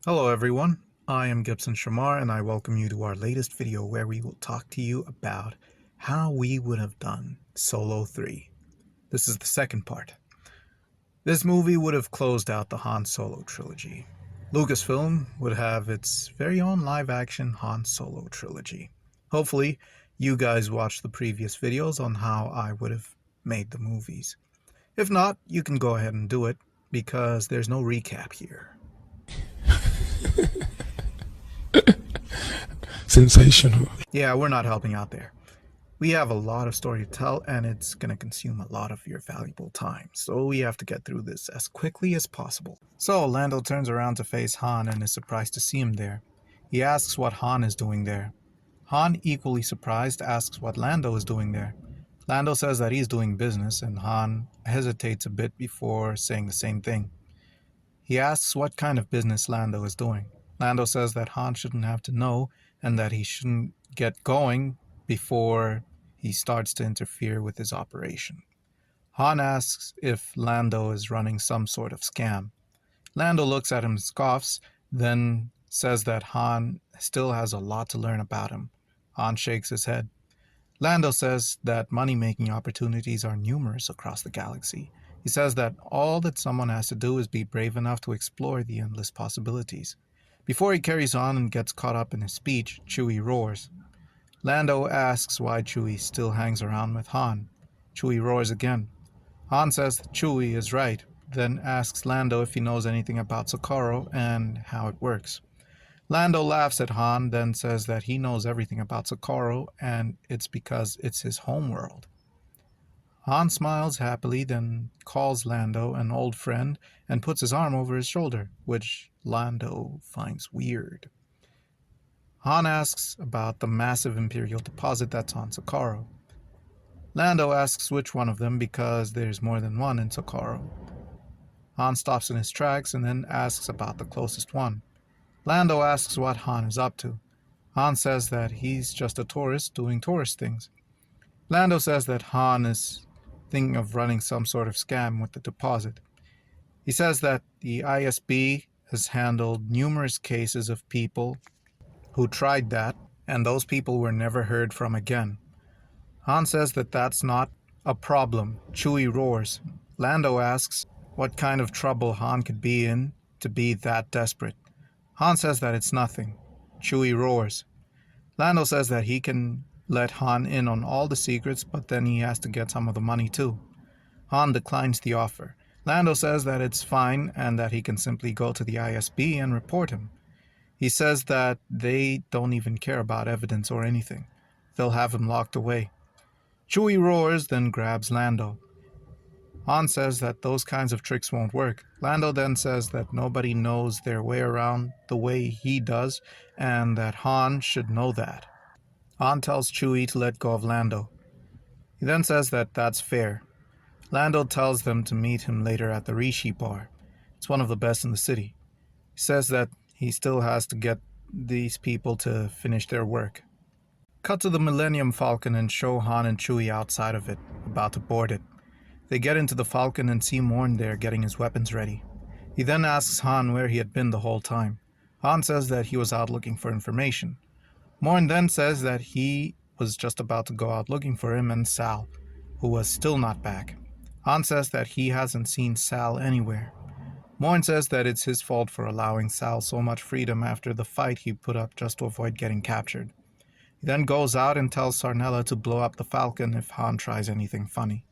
Hello everyone, I am Gibson Shamar and I welcome you to our latest video where we will talk to you about how we would have done Solo 3. This is the second part. This movie would have closed out the Han Solo trilogy. Lucasfilm would have its very own live-action Han Solo trilogy. Hopefully, you guys watched the previous videos on how I would have made the movies. If not, you can go ahead and do it because there's no recap here. Sensational. Yeah, we're not helping out there. We have a lot of story to tell, and it's going to consume a lot of your valuable time, so we have to get through this as quickly as possible. So Lando turns around to face Han and is surprised to see him there. He asks what Han is doing there. Han, equally surprised, asks what Lando is doing there. Lando says that he's doing business, and Han hesitates a bit before saying the same thing. He asks what kind of business Lando is doing. Lando says that Han shouldn't have to know and that he shouldn't get going before he starts to interfere with his operation. Han asks if Lando is running some sort of scam. Lando looks at him and scoffs, then says that Han still has a lot to learn about him. Han shakes his head. Lando says that money-making opportunities are numerous across the galaxy. He says that all that someone has to do is be brave enough to explore the endless possibilities. Before he carries on and gets caught up in his speech, Chewie roars. Lando asks why Chewie still hangs around with Han. Chewie roars again. Han says that Chewie is right, then asks Lando if he knows anything about Socorro and how it works. Lando laughs at Han, then says that he knows everything about Socorro and it's because it's his homeworld. Han smiles happily, then calls Lando an old friend and puts his arm over his shoulder, which Lando finds weird. Han asks about the massive Imperial deposit that's on Socorro. Lando asks which one of them because there's more than one in Socorro. Han stops in his tracks and then asks about the closest one. Lando asks what Han is up to. Han says that he's just a tourist doing tourist things. Lando says that Han is thinking of running some sort of scam with the deposit. He says that the ISB has handled numerous cases of people who tried that, and those people were never heard from again. Han says that that's not a problem. Chewie roars. Lando asks what kind of trouble Han could be in to be that desperate. Han says that it's nothing. Chewie roars. Lando says that he can let Han in on all the secrets, but then he has to get some of the money too. Han declines the offer. Lando says that it's fine and that he can simply go to the ISB and report him. He says that they don't even care about evidence or anything. They'll have him locked away. Chewie roars, then grabs Lando. Han says that those kinds of tricks won't work. Lando then says that nobody knows their way around the way he does, and that Han should know that. Han tells Chewie to let go of Lando. He then says that that's fair. Lando tells them to meet him later at the Rishi bar. It's one of the best in the city. He says that he still has to get these people to finish their work. Cut to the Millennium Falcon and show Han and Chewie outside of it, about to board it. They get into the Falcon and see Morn there getting his weapons ready. He then asks Han where he had been the whole time. Han says that he was out looking for information. Morn then says that he was just about to go out looking for him and Sal, who was still not back. Han says that he hasn't seen Sal anywhere. Morn says that it's his fault for allowing Sal so much freedom after the fight he put up just to avoid getting captured. He then goes out and tells Sarnella to blow up the Falcon if Han tries anything funny.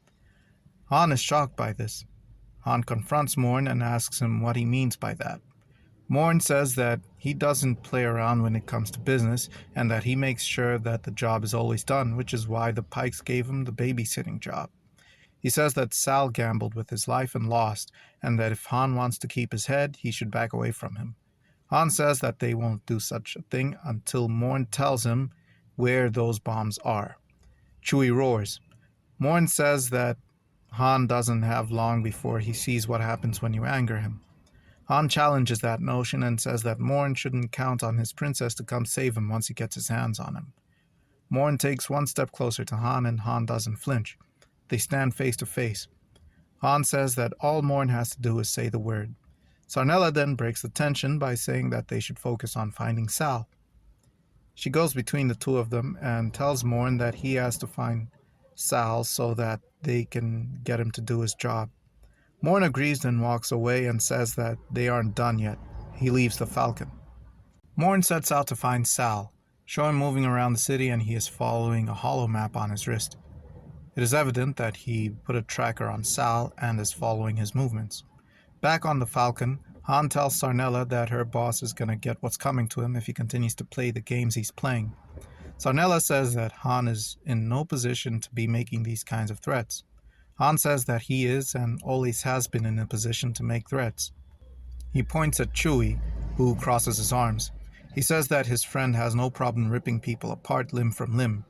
Han is shocked by this. Han confronts Morn and asks him what he means by that. Morn says that he doesn't play around when it comes to business and that he makes sure that the job is always done, which is why the Pikes gave him the babysitting job. He says that Sal gambled with his life and lost, and that if Han wants to keep his head, he should back away from him. Han says that they won't do such a thing until Morn tells him where those bombs are. Chewie roars. Morn says that Han doesn't have long before he sees what happens when you anger him. Han challenges that notion and says that Morn shouldn't count on his princess to come save him once he gets his hands on him. Morn takes one step closer to Han and Han doesn't flinch. They stand face to face. Han says that all Morn has to do is say the word. Sarnella then breaks the tension by saying that they should focus on finding Sal. She goes between the two of them and tells Morn that he has to find Sal so that they can get him to do his job. Morn agrees and walks away and says that they aren't done yet. He leaves the Falcon. Morn sets out to find Sal, show him moving around the city, and he is following a hollow map on his wrist. It is evident that he put a tracker on Sal and is following his movements. Back on the Falcon, Han tells Sarnella that her boss is gonna get what's coming to him if he continues to play the games he's playing. Sarnella says that Han is in no position to be making these kinds of threats. Han says that he is and always has been in a position to make threats. He points at Chewie, who crosses his arms. He says that his friend has no problem ripping people apart limb from limb.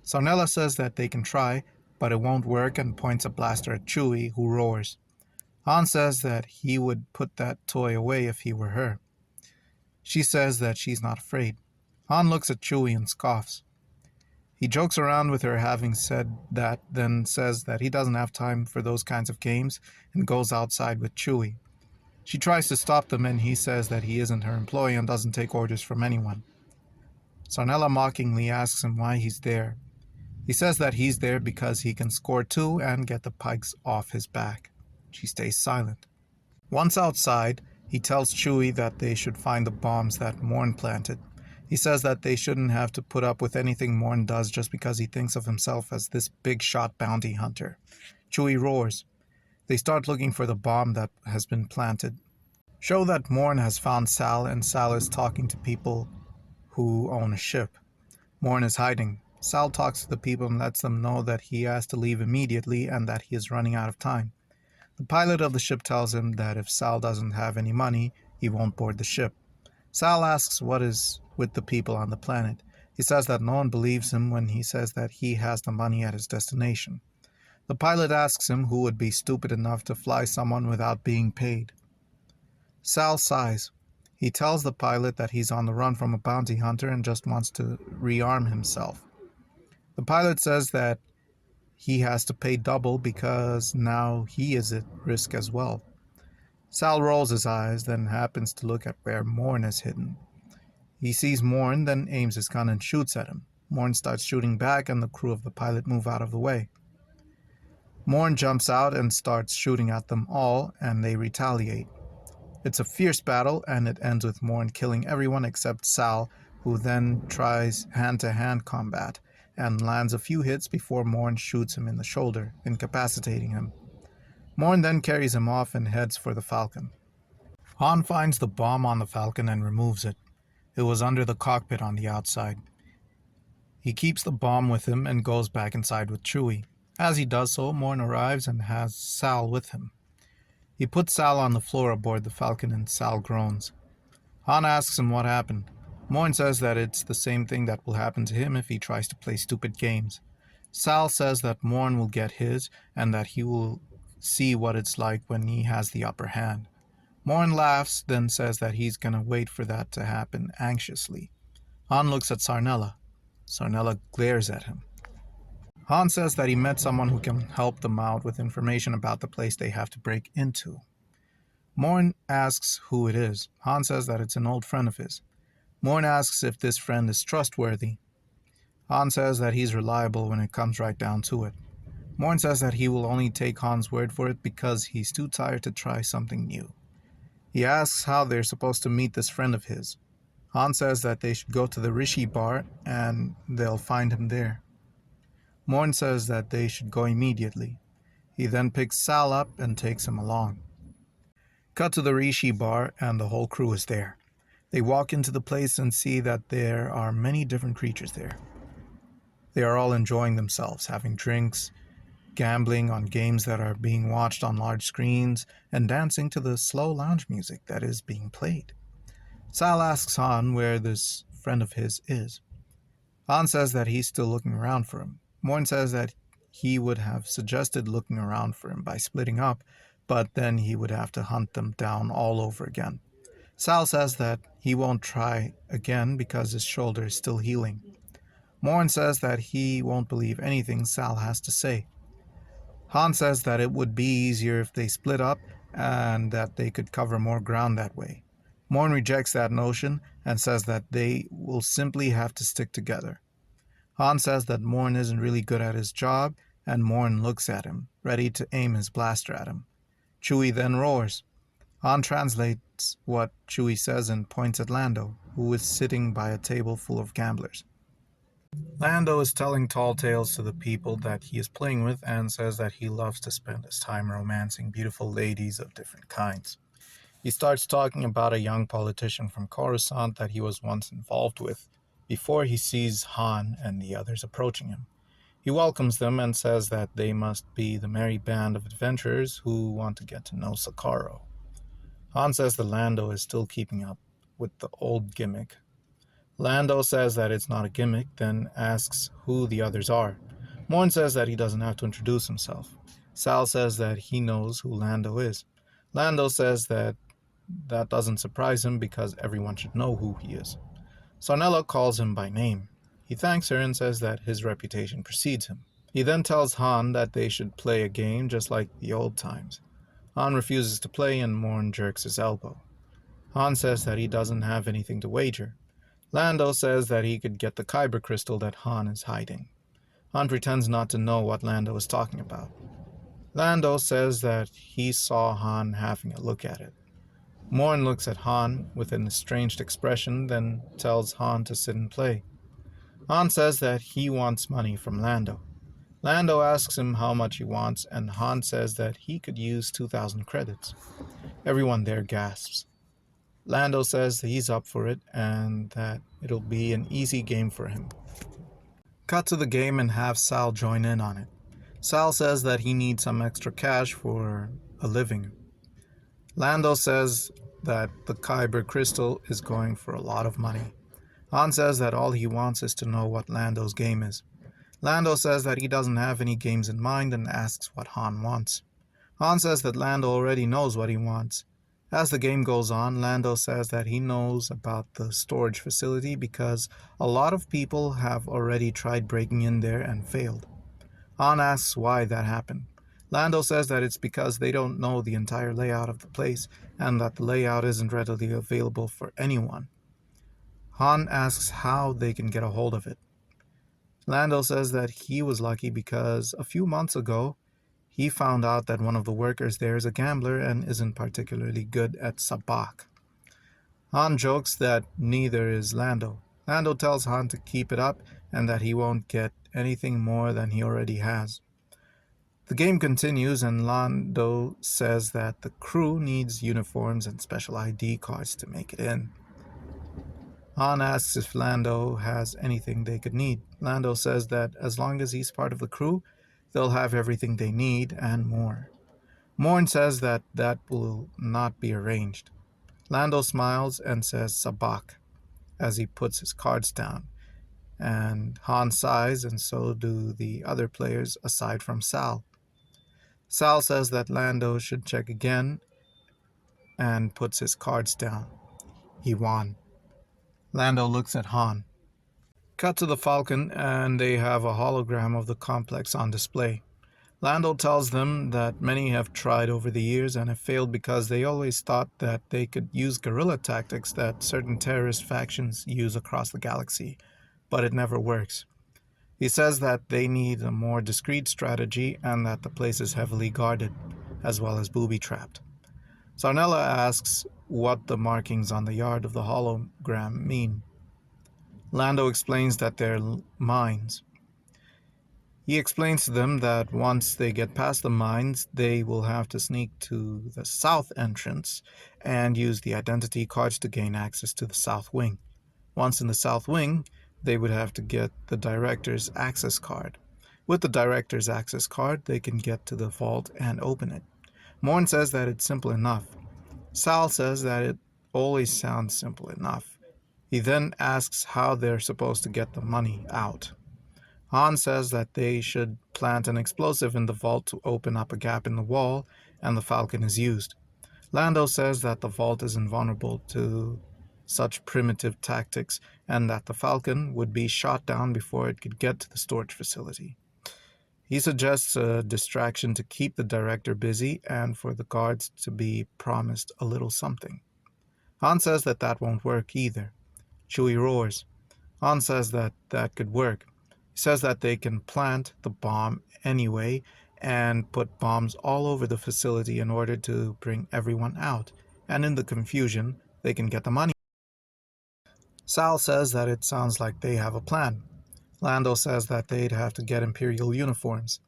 Sarnella says that they can try, but it won't work, and points a blaster at Chewie, who roars. Han says that he would put that toy away if he were her. She says that she's not afraid. Han looks at Chewie and scoffs. He jokes around with her having said that, then says that he doesn't have time for those kinds of games and goes outside with Chewie. She tries to stop them and he says that he isn't her employee and doesn't take orders from anyone. Sarnella mockingly asks him why he's there. He says that he's there because he can score too and get the pikes off his back. She stays silent. Once outside, he tells Chewie that they should find the bombs that Morn planted. He says that they shouldn't have to put up with anything Morn does just because he thinks of himself as this big-shot bounty hunter. Chewie roars. They start looking for the bomb that has been planted. Show that Morn has found Sal, and Sal is talking to people who own a ship. Morn is hiding. Sal talks to the people and lets them know that he has to leave immediately and that he is running out of time. The pilot of the ship tells him that if Sal doesn't have any money, he won't board the ship. Sal asks what is with the people on the planet. He says that no one believes him when he says that he has the money at his destination. The pilot asks him who would be stupid enough to fly someone without being paid. Sal sighs. He tells the pilot that he's on the run from a bounty hunter and just wants to rearm himself. The pilot says that he has to pay double because now he is at risk as well. Sal rolls his eyes, then happens to look at where Morn is hidden. He sees Morn, then aims his gun and shoots at him. Morn starts shooting back and the crew of the pilot move out of the way. Morn jumps out and starts shooting at them all, and they retaliate. It's a fierce battle, and it ends with Morn killing everyone except Sal, who then tries hand-to-hand combat and lands a few hits before Morn shoots him in the shoulder, incapacitating him. Morn then carries him off and heads for the Falcon. Han finds the bomb on the Falcon and removes it. It was under the cockpit on the outside. He keeps the bomb with him and goes back inside with Chewie. As he does so, Morn arrives and has Sal with him. He puts Sal on the floor aboard the Falcon and Sal groans. Han asks him what happened. Morn says that it's the same thing that will happen to him if he tries to play stupid games. Sal says that Morn will get his and that he will see what it's like when he has the upper hand. Morn laughs, then says that he's gonna wait for that to happen anxiously. Han looks at Sarnella. Sarnella glares at him. Han says that he met someone who can help them out with information about the place they have to break into. Morn asks who it is. Han says that it's an old friend of his. Morn asks if this friend is trustworthy. Han says that he's reliable when it comes right down to it. Morn says that he will only take Han's word for it because he's too tired to try something new. He asks how they're supposed to meet this friend of his. Han says that they should go to the Rishi bar and they'll find him there. Morn says that they should go immediately. He then picks Sal up and takes him along. Cut to the Rishi bar and the whole crew is there. They walk into the place and see that there are many different creatures there. They are all enjoying themselves, having drinks, gambling on games that are being watched on large screens, and dancing to the slow lounge music that is being played. Sal asks Han where this friend of his is. Han says that he's still looking around for him. Morn says that he would have suggested looking around for him by splitting up, but then he would have to hunt them down all over again. Sal says that he won't try again because his shoulder is still healing. Morn says that he won't believe anything Sal has to say. Han says that it would be easier if they split up and that they could cover more ground that way. Morn rejects that notion and says that they will simply have to stick together. Han says that Morn isn't really good at his job, and Morn looks at him, ready to aim his blaster at him. Chewie then roars. Han translates what Chewie says and points at Lando, who is sitting by a table full of gamblers. Lando is telling tall tales to the people that he is playing with and says that he loves to spend his time romancing beautiful ladies of different kinds. He starts talking about a young politician from Coruscant that he was once involved with, before he sees Han and the others approaching him. He welcomes them and says that they must be the merry band of adventurers who want to get to know Sakaro. Han says that Lando is still keeping up with the old gimmick. Lando says that it's not a gimmick, then asks who the others are. Morn says that he doesn't have to introduce himself. Sal says that he knows who Lando is. Lando says that doesn't surprise him because everyone should know who he is. Sarnella calls him by name. He thanks her and says that his reputation precedes him. He then tells Han that they should play a game just like the old times. Han refuses to play and Morn jerks his elbow. Han says that he doesn't have anything to wager. Lando says that he could get the Kyber crystal that Han is hiding. Han pretends not to know what Lando is talking about. Lando says that he saw Han having a look at it. Morn looks at Han with an estranged expression, then tells Han to sit and play. Han says that he wants money from Lando. Lando asks him how much he wants, and Han says that he could use 2,000 credits. Everyone there gasps. Lando says he's up for it and that it'll be an easy game for him. Cut to the game and have Sal join in on it. Sal says that he needs some extra cash for a living. Lando says that the Kyber crystal is going for a lot of money. Han says that all he wants is to know what Lando's game is. Lando says that he doesn't have any games in mind and asks what Han wants. Han says that Lando already knows what he wants. As the game goes on, Lando says that he knows about the storage facility because a lot of people have already tried breaking in there and failed. Han asks why that happened. Lando says that it's because they don't know the entire layout of the place and that the layout isn't readily available for anyone. Han asks how they can get a hold of it. Lando says that he was lucky because a few months ago, he found out that one of the workers there is a gambler and isn't particularly good at sabak. Han jokes that neither is Lando. Lando tells Han to keep it up and that he won't get anything more than he already has. The game continues and Lando says that the crew needs uniforms and special ID cards to make it in. Han asks if Lando has anything they could need. Lando says that as long as he's part of the crew, they'll have everything they need and more. Morn says that will not be arranged. Lando smiles and says sabak as he puts his cards down. And Han sighs, and so do the other players aside from Sal. Sal says that Lando should check again and puts his cards down. He won. Lando looks at Han. Cut to the Falcon, and they have a hologram of the complex on display. Lando tells them that many have tried over the years and have failed because they always thought that they could use guerrilla tactics that certain terrorist factions use across the galaxy, but it never works. He says that they need a more discreet strategy and that the place is heavily guarded, as well as booby-trapped. Sarnella asks what the markings on the yard of the hologram mean. Lando explains that they're mines. He explains to them that once they get past the mines, they will have to sneak to the south entrance and use the identity cards to gain access to the south wing. Once in the south wing, they would have to get the director's access card. With the director's access card, they can get to the vault and open it. Morn says that it's simple enough. Sal says that it always sounds simple enough. He then asks how they're supposed to get the money out. Han says that they should plant an explosive in the vault to open up a gap in the wall, and the Falcon is used. Lando says that the vault is invulnerable to such primitive tactics, and that the Falcon would be shot down before it could get to the storage facility. He suggests a distraction to keep the director busy and for the guards to be promised a little something. Han says that that won't work either. Chewie roars. Han says that that could work. He says that they can plant the bomb anyway and put bombs all over the facility in order to bring everyone out, and in the confusion, they can get the money. Sal says that it sounds like they have a plan. Lando says that they'd have to get Imperial uniforms.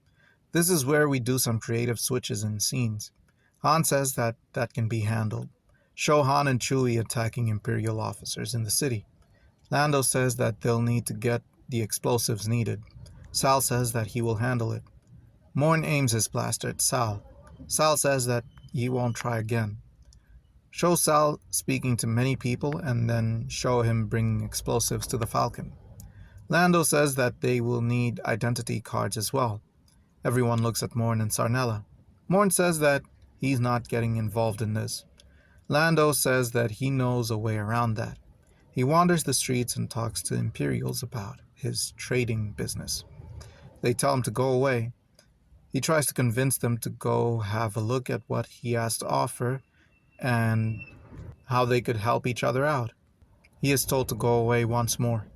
This is where we do some creative switches in scenes. Han says that that can be handled. Show Han and Chewie attacking Imperial officers in the city. Lando says that they'll need to get the explosives needed. Sal says that he will handle it. Morn aims his blaster at Sal. Sal says that he won't try again. Show Sal speaking to many people and then show him bringing explosives to the Falcon. Lando says that they will need identity cards as well. Everyone looks at Morn and Sarnella. Morn says that he's not getting involved in this. Lando says that he knows a way around that. He wanders the streets and talks to Imperials about his trading business. They tell him to go away. He tries to convince them to go have a look at what he has to offer and how they could help each other out. He is told to go away once more.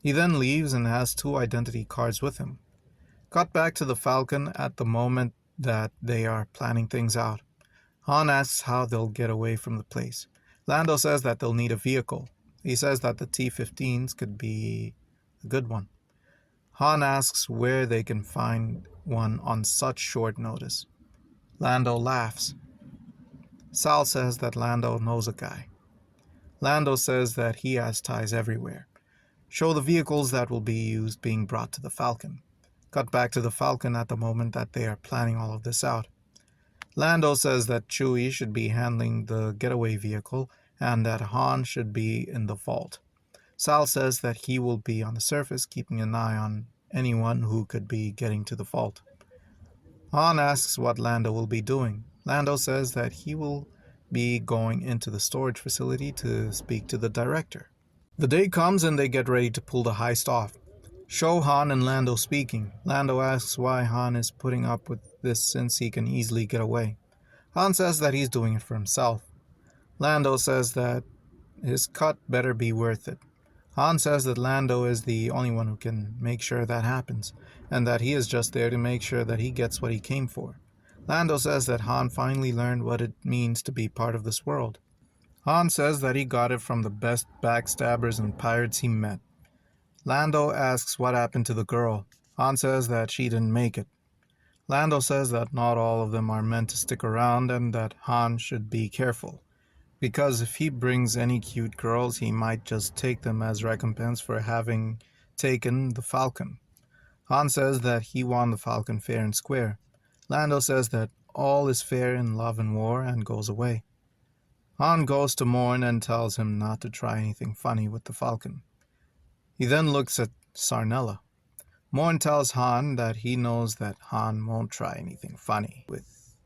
He then leaves and has 2 identity cards with him. Cut back to the Falcon at the moment that they are planning things out. Han asks how they'll get away from the place. Lando says that they'll need a vehicle. He says that the T-15s could be a good one. Han asks where they can find one on such short notice. Lando laughs. Sal says that Lando knows a guy. Lando says that he has ties everywhere. Show the vehicles that will be used being brought to the Falcon. Cut back to the Falcon at the moment that they are planning all of this out. Lando says that Chewie should be handling the getaway vehicle and that Han should be in the vault. Sal says that he will be on the surface keeping an eye on anyone who could be getting to the vault. Han asks what Lando will be doing. Lando says that he will be going into the storage facility to speak to the director. The day comes and they get ready to pull the heist off. Show Han and Lando speaking. Lando asks why Han is putting up with this since he can easily get away. Han says that he's doing it for himself. Lando says that his cut better be worth it. Han says that Lando is the only one who can make sure that happens, and that he is just there to make sure that he gets what he came for. Lando says that Han finally learned what it means to be part of this world. Han says that he got it from the best backstabbers and pirates he met. Lando asks what happened to the girl. Han says that she didn't make it. Lando says that not all of them are meant to stick around and that Han should be careful, because if he brings any cute girls, he might just take them as recompense for having taken the Falcon. Han says that he won the Falcon fair and square. Lando says that all is fair in love and war and goes away. Han goes to Morn and tells him not to try anything funny with the Falcon. He then looks at Sarnella. Morn tells Han that he knows that Han won't try anything funny with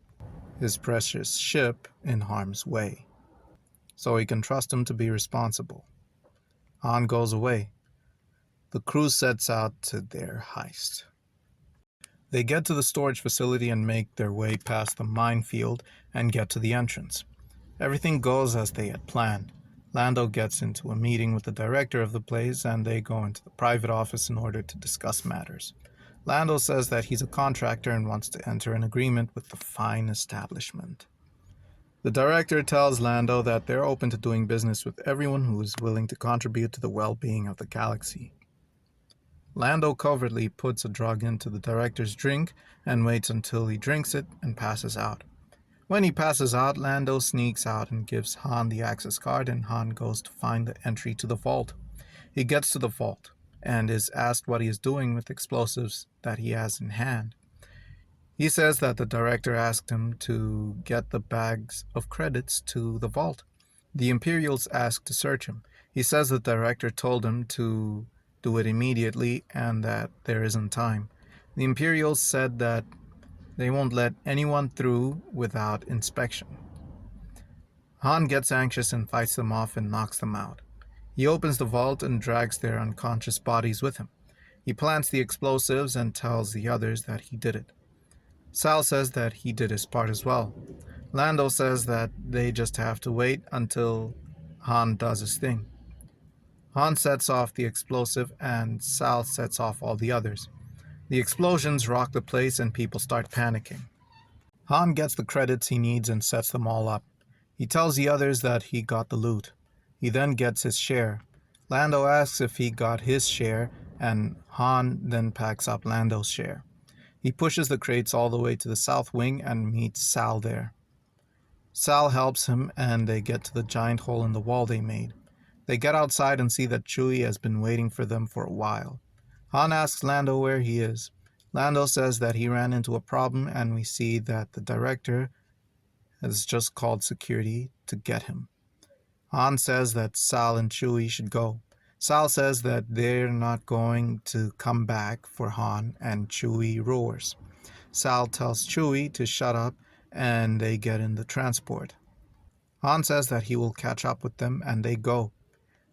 his precious ship in harm's way, so he can trust him to be responsible. Han goes away. The crew sets out to their heist. They get to the storage facility and make their way past the minefield and get to the entrance. Everything goes as they had planned. Lando gets into a meeting with the director of the place and they go into the private office in order to discuss matters. Lando says that he's a contractor and wants to enter an agreement with the fine establishment. The director tells Lando that they're open to doing business with everyone who is willing to contribute to the well-being of the galaxy. Lando covertly puts a drug into the director's drink and waits until he drinks it and passes out. When he passes out, Lando sneaks out and gives Han the access card, and Han goes to find the entry to the vault. He gets to the vault and is asked what he is doing with explosives that he has in hand. He says that the director asked him to get the bags of credits to the vault. The Imperials ask to search him. He says the director told him to do it immediately and that there isn't time. The Imperials said that they won't let anyone through without inspection. Han gets anxious and fights them off and knocks them out. He opens the vault and drags their unconscious bodies with him. He plants the explosives and tells the others that he did it. Sal says that he did his part as well. Lando says that they just have to wait until Han does his thing. Han sets off the explosive and Sal sets off all the others. The explosions rock the place and people start panicking. Han gets the credits he needs and sets them all up. He tells the others that he got the loot. He then gets his share. Lando asks if he got his share, and Han then packs up Lando's share. He pushes the crates all the way to the south wing and meets Sal there. Sal helps him and they get to the giant hole in the wall they made. They get outside and see that Chewie has been waiting for them for a while. Han asks Lando where he is. Lando says that he ran into a problem and we see that the director has just called security to get him. Han says that Sal and Chewie should go. Sal says that they're not going to come back for Han, and Chewie roars. Sal tells Chewie to shut up and they get in the transport. Han says that he will catch up with them and they go.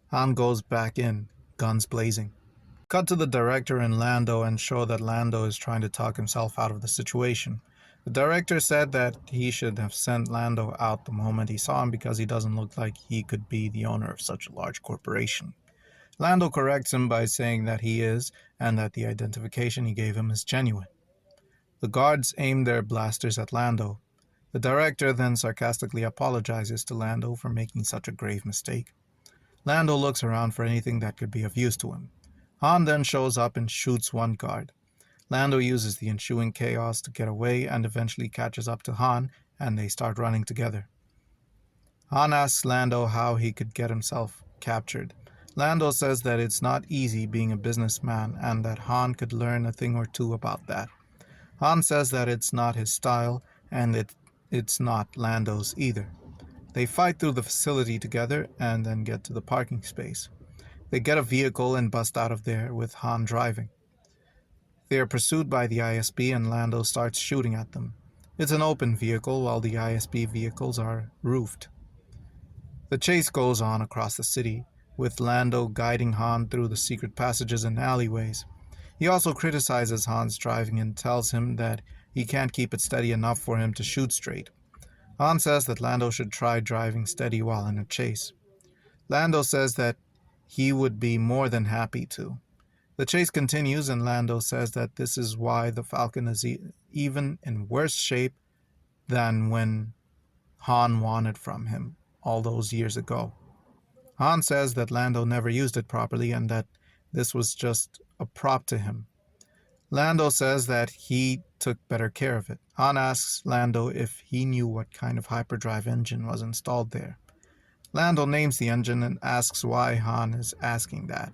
Han goes back in, guns blazing. Cut to the director and Lando and show that Lando is trying to talk himself out of the situation. The director said that he should have sent Lando out the moment he saw him because he doesn't look like he could be the owner of such a large corporation. Lando corrects him by saying that he is and that the identification he gave him is genuine. The guards aim their blasters at Lando. The director then sarcastically apologizes to Lando for making such a grave mistake. Lando looks around for anything that could be of use to him. Han then shows up and shoots one guard. Lando uses the ensuing chaos to get away and eventually catches up to Han, and they start running together. Han asks Lando how he could get himself captured. Lando says that it's not easy being a businessman and that Han could learn a thing or two about that. Han says that it's not his style and it's not Lando's either. They fight through the facility together and then get to the parking space. They get a vehicle and bust out of there with Han driving. They are pursued by the ISB and Lando starts shooting at them. It's an open vehicle while the ISB vehicles are roofed. The chase goes on across the city, with Lando guiding Han through the secret passages and alleyways. He also criticizes Han's driving and tells him that he can't keep it steady enough for him to shoot straight. Han says that Lando should try driving steady while in a chase. Lando says that he would be more than happy to. The chase continues and Lando says that this is why the Falcon is even in worse shape than when Han won it from him all those years ago. Han says that Lando never used it properly and that this was just a prop to him. Lando says that he took better care of it. Han asks Lando if he knew what kind of hyperdrive engine was installed there. Lando names the engine and asks why Han is asking that.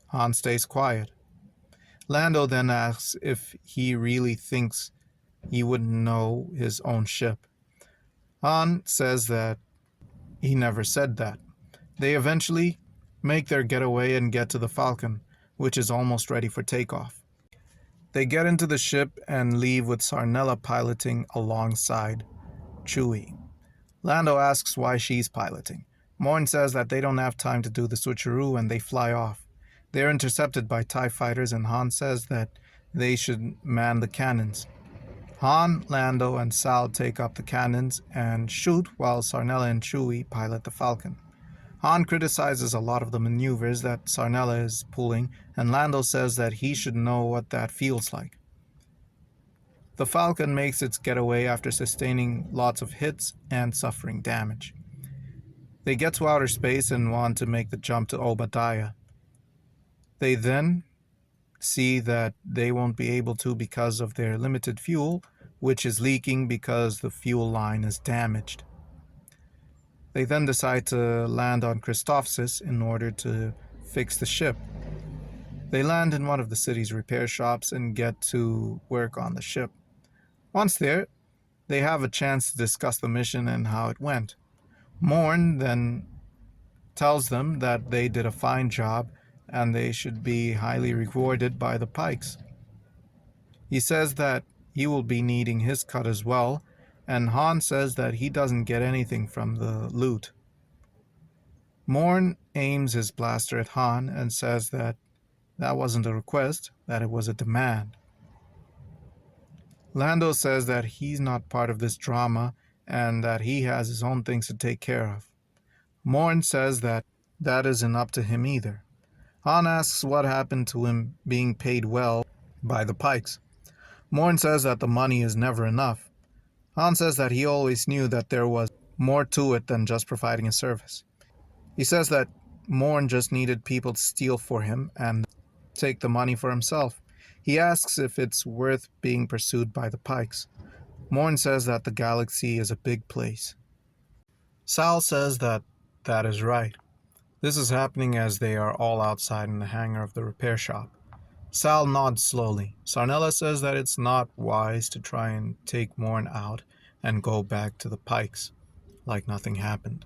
Han stays quiet. Lando then asks if he really thinks he wouldn't know his own ship. Han says that he never said that. They eventually make their getaway and get to the Falcon, which is almost ready for takeoff. They get into the ship and leave with Sarnella piloting alongside Chewie. Lando asks why she's piloting. Morn says that they don't have time to do the switcheroo and they fly off. They are intercepted by TIE fighters and Han says that they should man the cannons. Han, Lando, and Sal take up the cannons and shoot while Sarnella and Chewie pilot the Falcon. Han criticizes a lot of the maneuvers that Sarnella is pulling, and Lando says that he should know what that feels like. The Falcon makes its getaway after sustaining lots of hits and suffering damage. They get to outer space and want to make the jump to Obadiah. They then see that they won't be able to because of their limited fuel, which is leaking because the fuel line is damaged. They then decide to land on Christophsis in order to fix the ship. They land in one of the city's repair shops and get to work on the ship. Once there, they have a chance to discuss the mission and how it went. Morn then tells them that they did a fine job and they should be highly rewarded by the Pikes. He says that he will be needing his cut as well, and Han says that he doesn't get anything from the loot. Morn aims his blaster at Han and says that That wasn't a request, that it was a demand. Lando says that he's not part of this drama and that he has his own things to take care of. Morn says that that isn't up to him either. Han asks what happened to him being paid well by the Pikes. Morn says that the money is never enough. Han says that he always knew that there was more to it than just providing a service. He says that Morn just needed people to steal for him and take the money for himself. He asks if it's worth being pursued by the Pikes. Morn says that the galaxy is a big place. Sal says that that is right. This is happening as they are all outside in the hangar of the repair shop. Sal nods slowly. Sarnella says that it's not wise to try and take Morn out and go back to the Pikes like nothing happened.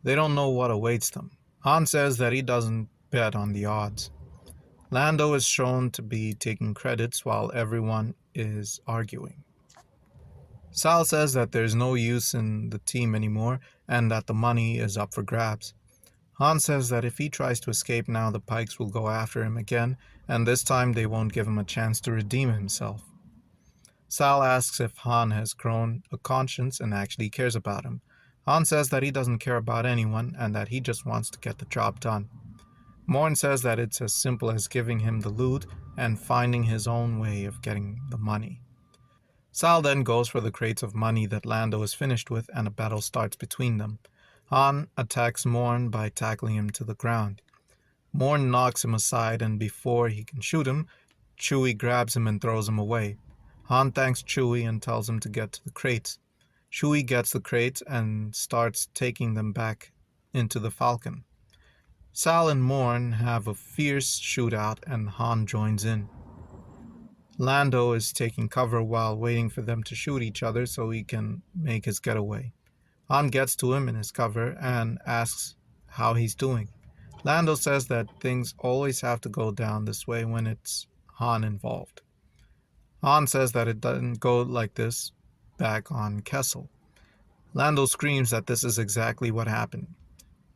They don't know what awaits them. Han says that he doesn't bet on the odds. Lando is shown to be taking credits while everyone is arguing. Sal says that there's no use in the team anymore and that the money is up for grabs. Han says that if he tries to escape now, the Pikes will go after him again, and this time they won't give him a chance to redeem himself. Sal asks if Han has grown a conscience and actually cares about him. Han says that he doesn't care about anyone and that he just wants to get the job done. Morn says that it's as simple as giving him the loot and finding his own way of getting the money. Sal then goes for the crates of money that Lando is finished with and a battle starts between them. Han attacks Morn by tackling him to the ground. Morn knocks him aside and before he can shoot him, Chewie grabs him and throws him away. Han thanks Chewie and tells him to get to the crates. Chewie gets the crates and starts taking them back into the Falcon. Sal and Morn have a fierce shootout and Han joins in. Lando is taking cover while waiting for them to shoot each other so he can make his getaway. Han gets to him in his cover and asks how he's doing. Lando says that things always have to go down this way when it's Han involved. Han says that it doesn't go like this back on Kessel. Lando screams that this is exactly what happened.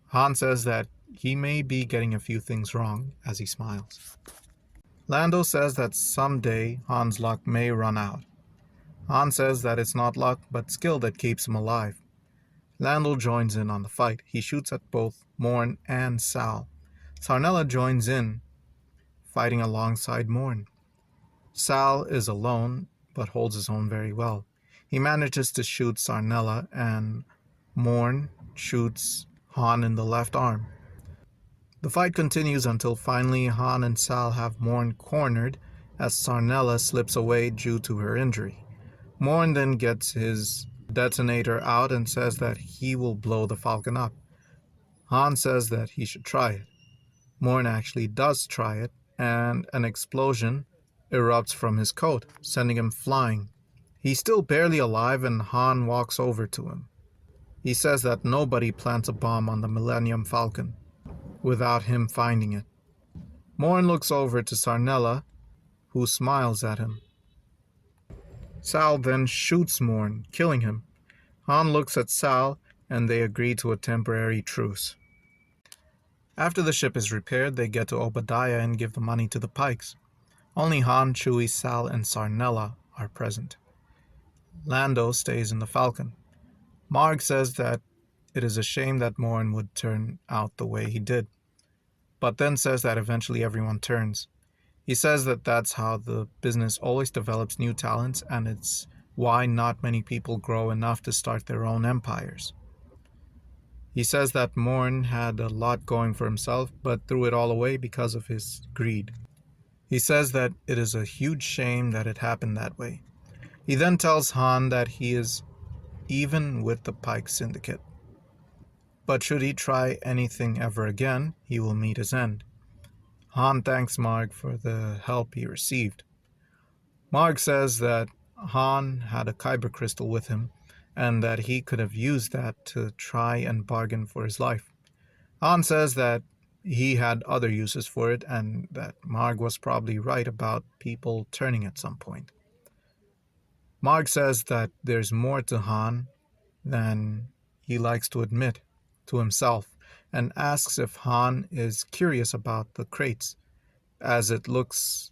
Han says that he may be getting a few things wrong as he smiles. Lando says that someday Han's luck may run out. Han says that it's not luck but skill that keeps him alive. Lando joins in on the fight. He shoots at both Morn and Sal. Sarnella joins in, fighting alongside Morn. Sal is alone, but holds his own very well. He manages to shoot Sarnella, and Morn shoots Han in the left arm. The fight continues until finally Han and Sal have Morn cornered as Sarnella slips away due to her injury. Morn then gets his detonator out and says that he will blow the Falcon up. Han says that he should try it. Morn actually does try it, and an explosion erupts from his coat, sending him flying. He's still barely alive and Han walks over to him. He says that nobody plants a bomb on the Millennium Falcon without him finding it. Morn looks over to Sarnella, who smiles at him. Sal then shoots Morn, killing him. Han looks at Sal, and they agree to a temporary truce. After the ship is repaired, they get to Obadiah and give the money to the Pikes. Only Han, Chewie, Sal, and Sarnella are present. Lando stays in the Falcon. Marg says that it is a shame that Morn would turn out the way he did, but then says that eventually everyone turns. He says that that's how the business always develops new talents, and it's why not many people grow enough to start their own empires. He says that Morn had a lot going for himself, but threw it all away because of his greed. He says that it is a huge shame that it happened that way. He then tells Han that he is even with the Pike Syndicate. But should he try anything ever again, he will meet his end. Han thanks Marg for the help he received. Marg says that Han had a kyber crystal with him, and that he could have used that to try and bargain for his life. Han says that he had other uses for it, and that Marg was probably right about people turning at some point. Marg says that there's more to Han than he likes to admit to himself, and asks if Han is curious about the crates. as it looks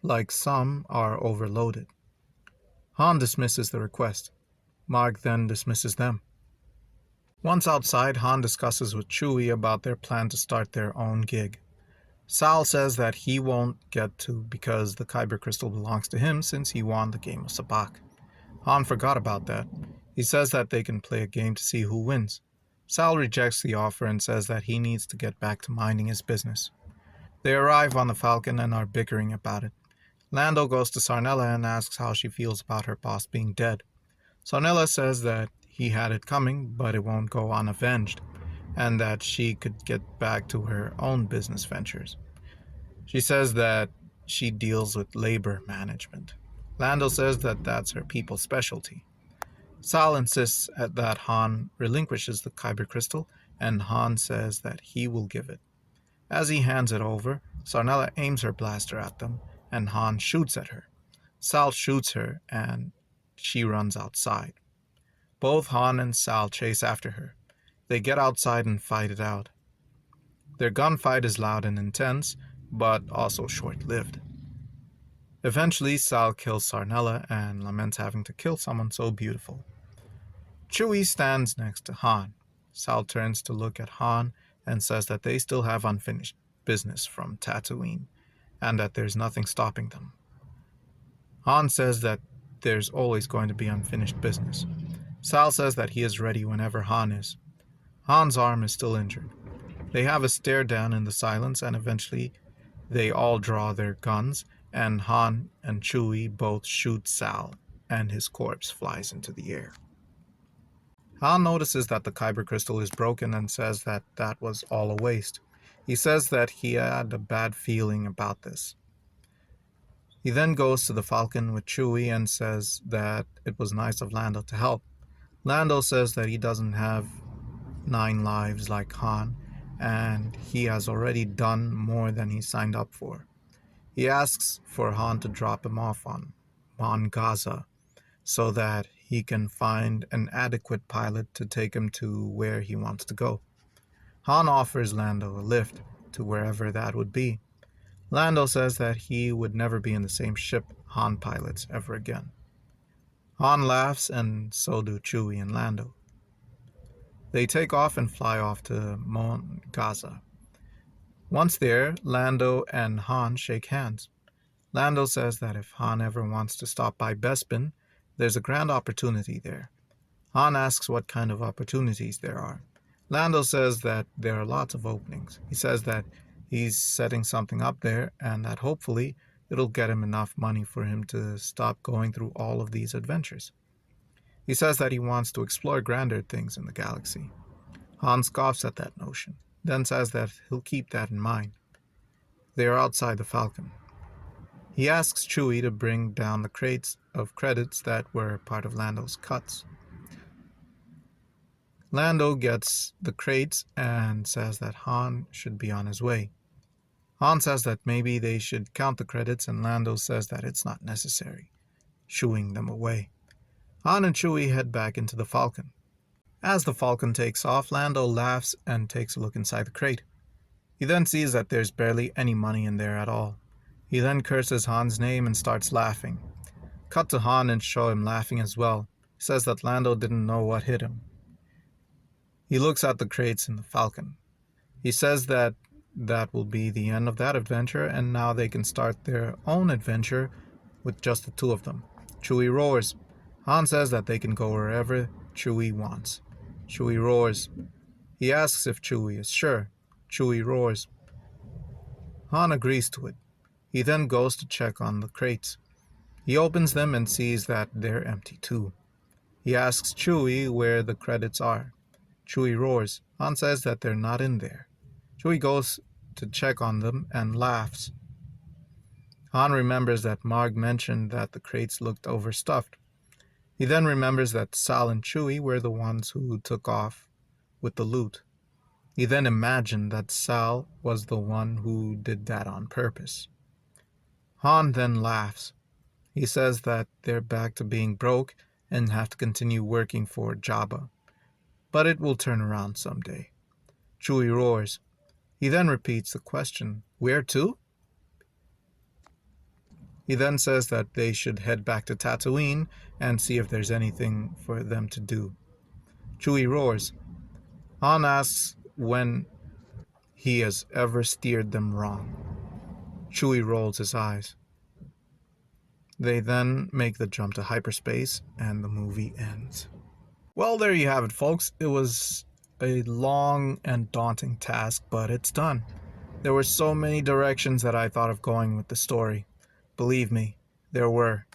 like some are overloaded. Han dismisses the request. Mark then dismisses them. Once outside, Han discusses with Chewie about their plan to start their own gig. Sal says that he won't get to because the Kyber crystal belongs to him since he won the game of Sabak. Han forgot about that. He says that they can play a game to see who wins. Sal rejects the offer and says that he needs to get back to minding his business. They arrive on the Falcon and are bickering about it. Lando goes to Sarnella and asks how she feels about her boss being dead. Sarnella says that he had it coming, but it won't go unavenged, and that she could get back to her own business ventures. She says that she deals with labor management. Lando says that that's her people's specialty. Sal insists that Han relinquishes the Kyber crystal, and Han says that he will give it. As he hands it over, Sarnella aims her blaster at them, and Han shoots at her. Sal shoots her, and she runs outside. Both Han and Sal chase after her. They get outside and fight it out. Their gunfight is loud and intense, but also short-lived. Eventually, Sal kills Sarnella and laments having to kill someone so beautiful. Chewie stands next to Han. Sal turns to look at Han and says that they still have unfinished business from Tatooine, and that there's nothing stopping them. Han says that there's always going to be unfinished business. Sal says that he is ready whenever Han is. Han's arm is still injured. They have a stare down in the silence, and eventually they all draw their guns, and Han and Chewie both shoot Sal, and his corpse flies into the air. Han notices that the Kyber crystal is broken and says that that was all a waste. He says that he had a bad feeling about this. He then goes to the Falcon with Chewie and says that it was nice of Lando to help. Lando says that he doesn't have 9 lives like Han, and he has already done more than he signed up for. He asks for Han to drop him off on Gaza so that he can find an adequate pilot to take him to where he wants to go. Han offers Lando a lift to wherever that would be. Lando says that he would never be in the same ship Han pilots ever again. Han laughs, and so do Chewie and Lando. They take off and fly off to Mount Gaza. Once there, Lando and Han shake hands. Lando says that if Han ever wants to stop by Bespin, there's a grand opportunity there. Han asks what kind of opportunities there are. Lando says that there are lots of openings. He says that he's setting something up there and that hopefully it'll get him enough money for him to stop going through all of these adventures. He says that he wants to explore grander things in the galaxy. Han scoffs at that notion, then says that he'll keep that in mind. They are outside the Falcon. He asks Chewie to bring down the crates of credits that were part of Lando's cuts. Lando gets the crates and says that Han should be on his way. Han says that maybe they should count the credits, and Lando says that it's not necessary, shooing them away. Han and Chewie head back into the Falcon. As the Falcon takes off, Lando laughs and takes a look inside the crate. He then sees that there's barely any money in there at all. He then curses Han's name and starts laughing. Cut to Han and show him laughing as well. He says that Lando didn't know what hit him. He looks at the crates in the Falcon. He says that that will be the end of that adventure, and now they can start their own adventure with just the two of them. Chewie roars. Han says that they can go wherever Chewie wants. Chewie roars. He asks if Chewie is sure. Chewie roars. Han agrees to it. He then goes to check on the crates. He opens them and sees that they're empty too. He asks Chewie where the credits are. Chewie roars. Han says that they're not in there. Chewie goes to check on them and laughs. Han remembers that Marg mentioned that the crates looked overstuffed. He then remembers that Sal and Chewie were the ones who took off with the loot. He then imagined that Sal was the one who did that on purpose. Han then laughs. He says that they're back to being broke and have to continue working for Jabba. But it will turn around someday. Chewie roars. He then repeats the question, "Where to?" He then says that they should head back to Tatooine and see if there's anything for them to do. Chewie roars. Han asks when he has ever steered them wrong. Chewie rolls his eyes. They then make the jump to hyperspace, and the movie ends. Well, there you have it, folks. It was a long and daunting task, but it's done. There were so many directions that I thought of going with the story. Believe me, there were.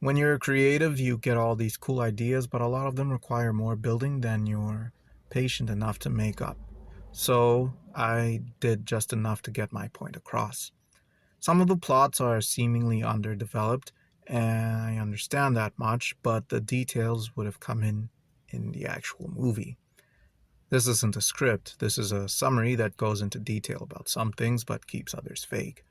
When you're creative, you get all these cool ideas, but a lot of them require more building than you're patient enough to make up. So I did just enough to get my point across. Some of the plots are seemingly underdeveloped, and I understand that much, but the details would have come in the actual movie. This isn't a script, this is a summary that goes into detail about some things but keeps others vague.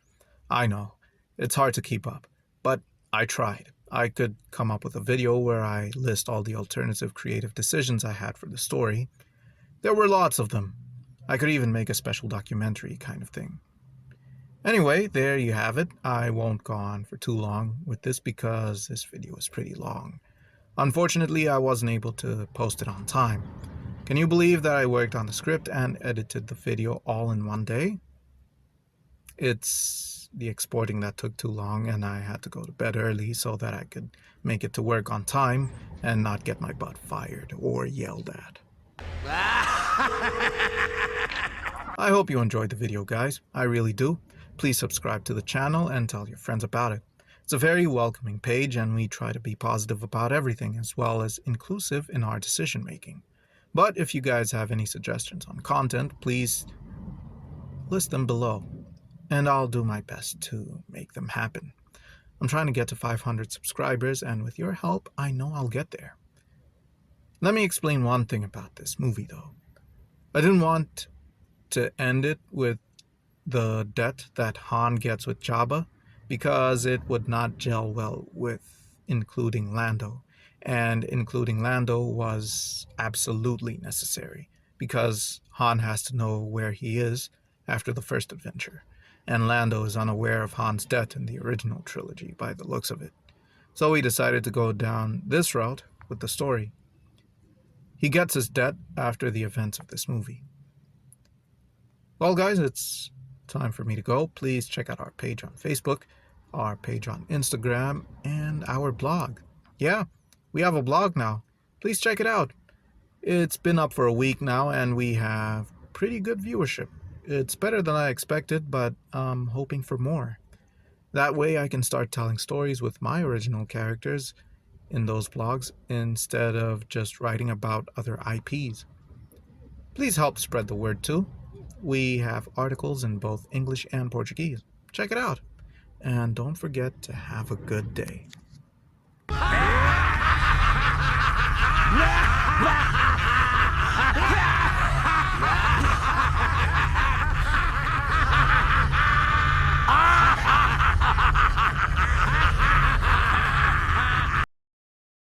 I know, it's hard to keep up, but I tried. I could come up with a video where I list all the alternative creative decisions I had for the story. There were lots of them. I could even make a special documentary kind of thing. Anyway, there you have it. I won't go on for too long with this because this video is pretty long. Unfortunately, I wasn't able to post it on time. Can you believe that I worked on the script and edited the video all in one day? It's the exporting that took too long, and I had to go to bed early so that I could make it to work on time and not get my butt fired or yelled at. I hope you enjoyed the video, guys. I really do. Please subscribe to the channel and tell your friends about it. It's a very welcoming page, and we try to be positive about everything as well as inclusive in our decision making. But if you guys have any suggestions on content, please list them below, and I'll do my best to make them happen. I'm trying to get to 500 subscribers, and with your help, I know I'll get there. Let me explain one thing about this movie, though. I didn't want to end it with the debt that Han gets with Jabba, because it would not gel well with including Lando. And including Lando was absolutely necessary, because Han has to know where he is after the first adventure, and Lando is unaware of Han's debt in the original trilogy by the looks of it. So we decided to go down this route with the story. He gets his debt after the events of this movie. Well, guys, it's time for me to go. Please check out our page on Facebook, our page on Instagram, and our blog. Yeah, we have a blog now. Please check it out. It's been up for a week now, and we have pretty good viewership. It's better than I expected, but I'm hoping for more. That way I can start telling stories with my original characters in those blogs instead of just writing about other IPs. Please help spread the word too. We have articles in both English and Portuguese. Check it out. And don't forget to have a good day.